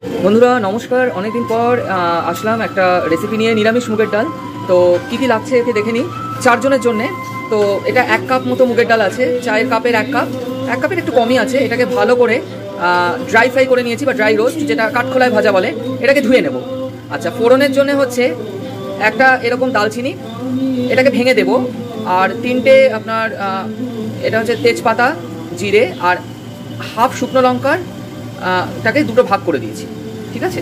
বন্ধুরা নমস্কার, অনেকদিন পর আসলাম একটা রেসিপি নিয়ে, নিরামিষ মুগের ডাল। তো কী কী লাগছে একে দেখে নিই। 4 জনের জন্যে। তো এটা 1 কাপ মতো মুগের ডাল আছে, চায়ের কাপের 1 কাপ, 1 কাপের একটু কমই আছে। এটাকে ভালো করে ড্রাই ফ্রাই করে নিয়েছি বা ড্রাই রোস্ট, যেটা কাঠখোলায় ভাজা বলে। এটাকে ধুয়ে নেব। আচ্ছা, ফোড়নের জন্য হচ্ছে একটা এরকম দালচিনি, এটাকে ভেঙে দেব। আর 3টে আপনার এটা হচ্ছে তেজপাতা, জিরে আর হাফ শুকনো লঙ্কার তাকে 2টো ভাগ করে দিয়েছি, ঠিক আছে।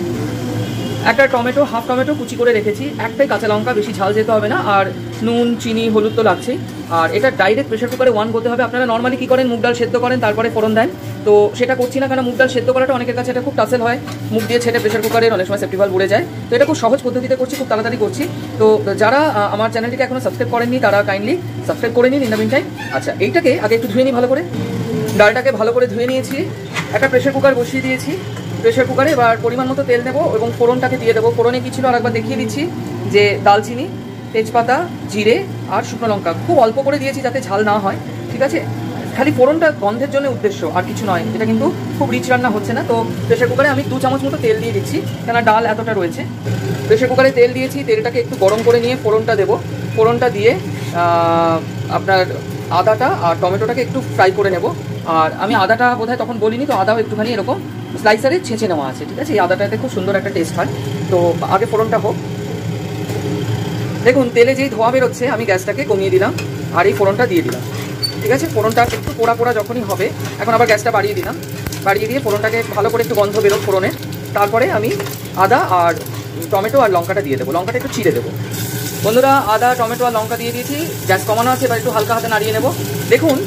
একটা টমেটো, হাফ টমেটো কুচি করে রেখেছি, একটাই কাঁচা লঙ্কা, বেশি ঝাল যেতে হবে না। আর নুন, চিনি, হলুদ তো লাগছেই। আর এটা ডাইরেক্ট প্রেশার কুকারে 1 করতে হবে। আপনারা নর্মালি কী করেন, মুগ ডাল সেদ্ধ করেন তারপরে ফোড়ন দেন। তো সেটা করছি না, কারণ মুগ ডাল সেদ্ধ করাটা অনেকের কাছে এটা খুব টাসেল হয়, মুখ দিয়ে ছেটে প্রেশার কুকারের অনেক সময় সেফটি ভালভ উড়ে যায়। তো এটা খুব সহজ পদ্ধতিতে করছি, খুব তাড়াতাড়ি করছি। তো যারা আমার চ্যানেলটিকে এখনও সাবস্ক্রাইব করেননি তারা কাইন্ডলি সাবস্ক্রাইব করে নিন ইন দ্য মিন টাইম। আচ্ছা, এইটাকে আগে একটু ধুয়ে নিই ভালো করে। ডালটাকে ভালো করে ধুয়ে নিয়েছি, একটা প্রেশার কুকার বসিয়ে দিয়েছি। প্রেশার কুকারে এবার পরিমাণ মতো তেল দেবো এবং ফোড়নটাকে দিয়ে দেবো। ফোড়নে কী ছিল আরেকবার দেখিয়ে দিচ্ছি, যে দালচিনি, তেজপাতা, জিরে আর শুকনো লঙ্কা খুব অল্প করে দিয়েছি যাতে ঝাল না হয়, ঠিক আছে। খালি ফোড়নটা গন্ধের জন্য উদ্দেশ্য, আর কিছু নয়। এটা কিন্তু খুব রিচ রান্না হচ্ছে না। তো প্রেশার কুকারে আমি 2 চামচ মতো তেল দিয়ে দিচ্ছি, কেন ডাল এতটা রয়েছে। প্রেশার কুকারে তেল দিয়েছি, তেলটাকে একটু গরম করে নিয়ে ফোড়নটা দেবো। ফোড়নটা দিয়ে আপনার আদাটা আর টমেটোটাকে একটু ফ্রাই করে নেব। আর আমি আদাটা বোধহয় তখন বলিনি, তো আদাও একটুখানি এরকম স্লাইসারে ছেঁচে নেওয়া আছে, ঠিক আছে। এই আদাটাতে খুব সুন্দর একটা টেস্ট হয়। তো আগে ফোড়নটা হোক। দেখুন তেলে যেই ধোয়া বেরোচ্ছে, আমি গ্যাসটাকে কমিয়ে দিলাম আর এই ফোড়নটা দিয়ে দিলাম, ঠিক আছে। ফোড়নটা একটু পোড়া পোড়া যখনই হবে, এখন আবার গ্যাসটা বাড়িয়ে দিলাম। বাড়িয়ে দিয়ে ফোড়নটাকে ভালো করে একটু গন্ধ বেরোক ফোড়নের। তারপরে আমি আদা আর টমেটো আর লঙ্কাটা দিয়ে দেবো। লঙ্কাটা একটু চিড়ে দেবো। বন্ধুরা, আদা, টমেটো আর লঙ্কা দিয়ে দিয়েছি। গ্যাস কমানো আছে, এবার একটু হালকা হাতে নাড়িয়ে নেব। দেখুন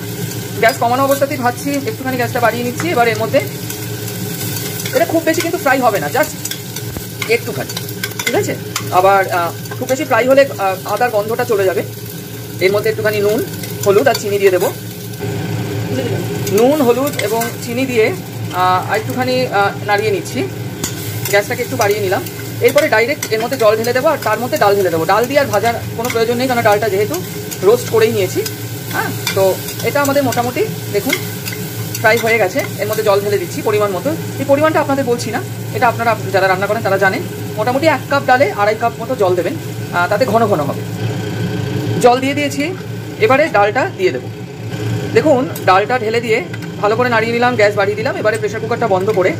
গ্যাস কমানো অবস্থাতেই ভাজছি, একটুখানি গ্যাসটা বাড়িয়ে নিচ্ছি। এবার এর মধ্যে এটা খুব বেশি কিন্তু ফ্রাই হবে না, জাস্ট একটুখানি, ঠিক আছে। আবার খুব বেশি ফ্রাই হলে আদার গন্ধটা চলে যাবে। এর মধ্যে একটুখানি নুন, হলুদ আর চিনি দিয়ে দেবো। নুন, হলুদ এবং চিনি দিয়ে একটুখানি নাড়িয়ে নিচ্ছি। গ্যাসটাকে একটু বাড়িয়ে নিলাম। এরপরে ডাইরেক্ট এর মধ্যে জল ঢেলে দেবো আর তার মধ্যে ডাল ঢেলে দেবো। ডাল দিয়ে আর ভাজার কোনো প্রয়োজন নেই, কারণ ডালটা যেহেতু রোস্ট করেই নিয়েছি। হ্যাঁ, তো এটা আমাদের মোটামুটি দেখুন ফ্রাই হয়ে গেছে। এর মধ্যে জল ঢেলে দিচ্ছি পরিমাণ মতো। এই পরিমাণটা আপনাদের বলছি না, এটা আপনারা যারা রান্না করেন তারা জানেন। মোটামুটি 1 কাপ ডালে 2.5 কাপ মতো জল দেবেন, তাতে ঘন ঘন হবে। জল দিয়ে দিয়েছি, এবারে ডালটা দিয়ে দেবো। দেখুন ডালটা ঢেলে দিয়ে ভালো করে নাড়িয়ে নিলাম, গ্যাস বাড়িয়ে দিলাম। এবারে প্রেশার কুকারটা বন্ধ করে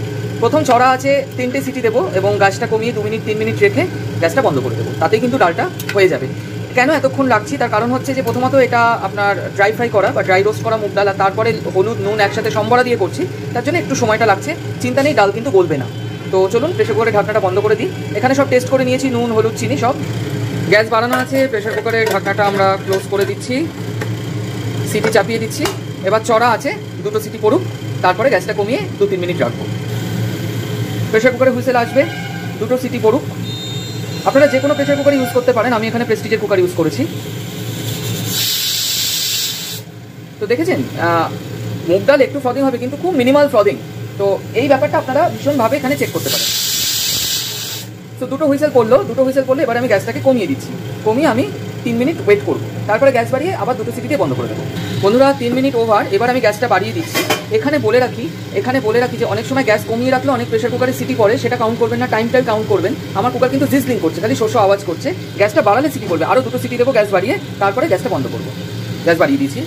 প্রথম চড়া আছে 3টে সিটি দেবো এবং গ্যাসটা কমিয়ে 2 মিনিট 3 মিনিট রেখে গ্যাসটা বন্ধ করে দেবো। তাতেই কিন্তু ডালটা হয়ে যাবে। কেন এতক্ষণ রাখছি, তার কারণ হচ্ছে যে প্রথমত এটা আপনার ড্রাই ফ্রাই করা বা ড্রাই রোস্ট করা মুগ ডাল, আর তারপরে হলুদ নুন একসাথে সম্বরা দিয়ে করছি, তার জন্য একটু সময়টা লাগছে। চিন্তা নেই, ডাল কিন্তু গলবে না। তো চলুন প্রেশার কুকারের ঢাকনাটা বন্ধ করে দিই। এখানে সব টেস্ট করে নিয়েছি, নুন, হলুদ, চিনি সব। গ্যাস বাড়ানো আছে, প্রেশার কুকারের ঢাকনাটা আমরা ক্লোজ করে দিচ্ছি, সিটি চাপিয়ে দিচ্ছি। এবার চড়া আছে, 2টো সিটি পড়ুক, তারপরে গ্যাসটা কমিয়ে 2-3 মিনিট রাখবো। প্রেশার কুকারে হুইসেল আসবে, 2টো সিটি পড়ুক। আপনারা যে কোনো প্রেশার কুকার ইউজ করতে পারেন, আমি এখানে প্রেস্টিজের কুকার ইউজ করেছি। তো দেখেছেন মুগ ডাল একটু ফ্রদিং হবে, কিন্তু খুব মিনিমাল ফ্রদিং। তো এই ব্যাপারটা আপনারা ভীষণভাবে এখানে চেক করতে পারেন। তো 2টো হুইসেল পড়লো, 2টো হুইসেল পড়লে এবার আমি গ্যাসটাকে কমিয়ে দিচ্ছি। কমিয়ে আমি 3 মিনিট ওয়েট করবো, তারপরে গ্যাস বাড়িয়ে আবার 2টো সিটি দিয়ে বন্ধ করে দেবো। বন্ধুরা 3 মিনিট ওভার, এবার আমি গ্যাসটা বাড়িয়ে দিচ্ছি। এখানে বলে রাখি যে অনেক সময় গ্যাস কমিয়ে রাখলে অনেক প্রেশার কুকারে সিটি পড়ে, সেটা কাউন্ট করবেন না, টাইমটাই কাউন্ট করবেন। আমার কুকার কিন্তু জিজলিং করছে, খালি শোষো আওয়াজ করছে। গ্যাসটা বাড়ালে সিটি পড়বে, আরও 2টো সিটি দেবো গ্যাস বাড়িয়ে, তারপরে গ্যাসটা বন্ধ করবো। গ্যাস বাড়িয়ে দিয়েছি।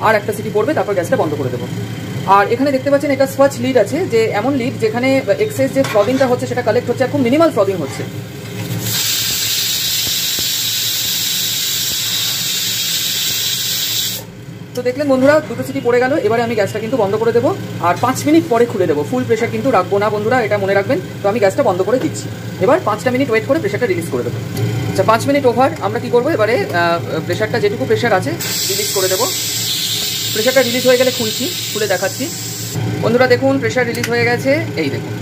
আর একটা সিটি পড়বে, তারপর গ্যাসটা বন্ধ করে দেবো। আর এখানে দেখতে পাচ্ছেন এটা স্কচ লিড আছে, যে এমন লিড যেখানে এক্সেস যে ফ্রদিংটা হচ্ছে সেটা কালেক্ট হচ্ছে, আর খুব মিনিমাল ফ্রদিং হচ্ছে। তো দেখলেন বন্ধুরা 2টো সিটি পড়ে গেল। এবারে আমি গ্যাসটা কিন্তু বন্ধ করে দেবো আর 5 মিনিট পরে খুলে দেবো। ফুল প্রেশার কিন্তু রাখবো না বন্ধুরা, এটা মনে রাখবেন। তো আমি গ্যাসটা বন্ধ করে দিচ্ছি। এবার 5টা মিনিট ওয়েট করে প্রেশারটা রিলিজ করে দেবো। আচ্ছা, 5 মিনিট ওভার। আমরা কি করবো, এবারে প্রেশারটা যেটুকু প্রেশার আছে রিলিজ করে দেবো। প্রেশারটা রিলিজ হয়ে গেলে খুলে দেখাচ্ছি। বন্ধুরা দেখুন প্রেশার রিলিজ হয়ে গেছে। এই দেখুন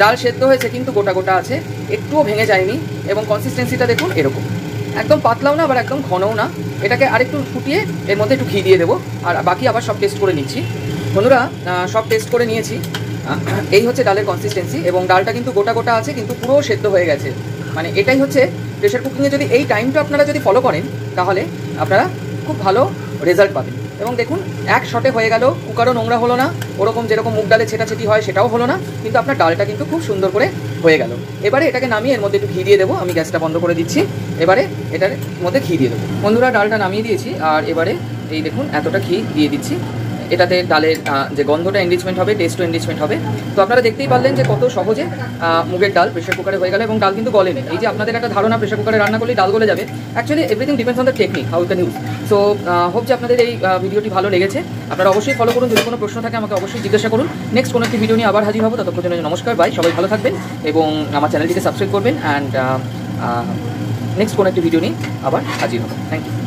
ডাল সেদ্ধ হয়েছে, কিন্তু গোটা গোটা আছে, একটুও ভেঙে যায়নি। এবং কনসিস্টেন্সিটা দেখুন এরকম, একদম পাতলাও না আবার একদম ঘনও না। এটাকে আরেকটু ফুটিয়ে এর মধ্যে একটু ঘি দিয়ে দেবো, আর বাকি আবার সব টেস্ট করে নিচ্ছি। বন্ধুরা সব টেস্ট করে নিয়েছি। এই হচ্ছে ডালের কনসিস্টেন্সি, এবং ডালটা কিন্তু গোটা গোটা আছে, কিন্তু পুরো সেদ্ধ হয়ে গেছে। মানে এটাই হচ্ছে প্রেশার কুকিংয়ে যদি এই টাইমটা আপনারা যদি ফলো করেন তাহলে আপনারা খুব ভালো রেজাল্ট পাবেন। এবং দেখুন এক শটে হয়ে গেল, কুকারও নোংরা হলো না, ওরকম যেরকম মুগ ডালে ছেটাছেটি হয় সেটাও হলো না, কিন্তু আপনার ডালটা কিন্তু খুব সুন্দর করে হয়ে গেল। এবারে এটাকে নামিয়ে এর মধ্যে একটু ঘি দিয়ে দেবো, আমি গ্যাসটা বন্ধ করে দিচ্ছি। এবারে এটার মধ্যে ঘি দিয়ে দেবো। বন্ধুরা ডালটা নামিয়ে দিয়েছি, আর এবারে এই দেখুন এতটা ঘি দিয়ে দিচ্ছি। এটাতে ডালের যে গন্ধটা এনরিচমেন্ট হবে, টেস্টও এনরিচমেন্ট হবে। তো আপনারা দেখতেই পারলেন যে কত সহজে মুগের ডাল প্রেশার কুকারে হয়ে গেল, এবং ডাল কিন্তু গলেনি। এই যে আপনাদের একটা ধারণা প্রেশার কুকারে রান্না করলেই ডাল গলে যাবে, actually everything depends on the technique how can use. So hope যে আপনাদের এই ভিডিওটি ভালো লেগেছে। আপনারা অবশ্যই ফলো করুন, যদি কোনো প্রশ্ন থাকে আমাকে অবশ্যই জিজ্ঞাসা করুন। নেক্সট কোনো একটি ভিডিও নিয়ে আবার হাজির হবো, ততক্ষণ জন্য নমস্কার, বাই, সবাই ভালো থাকবেন এবং আমার চ্যানেলটিকে সাবস্ক্রাইব করবেন। অ্যান্ড নেক্সট কোনো একটি ভিডিও নিয়ে আবার হাজির হবো। Thank you.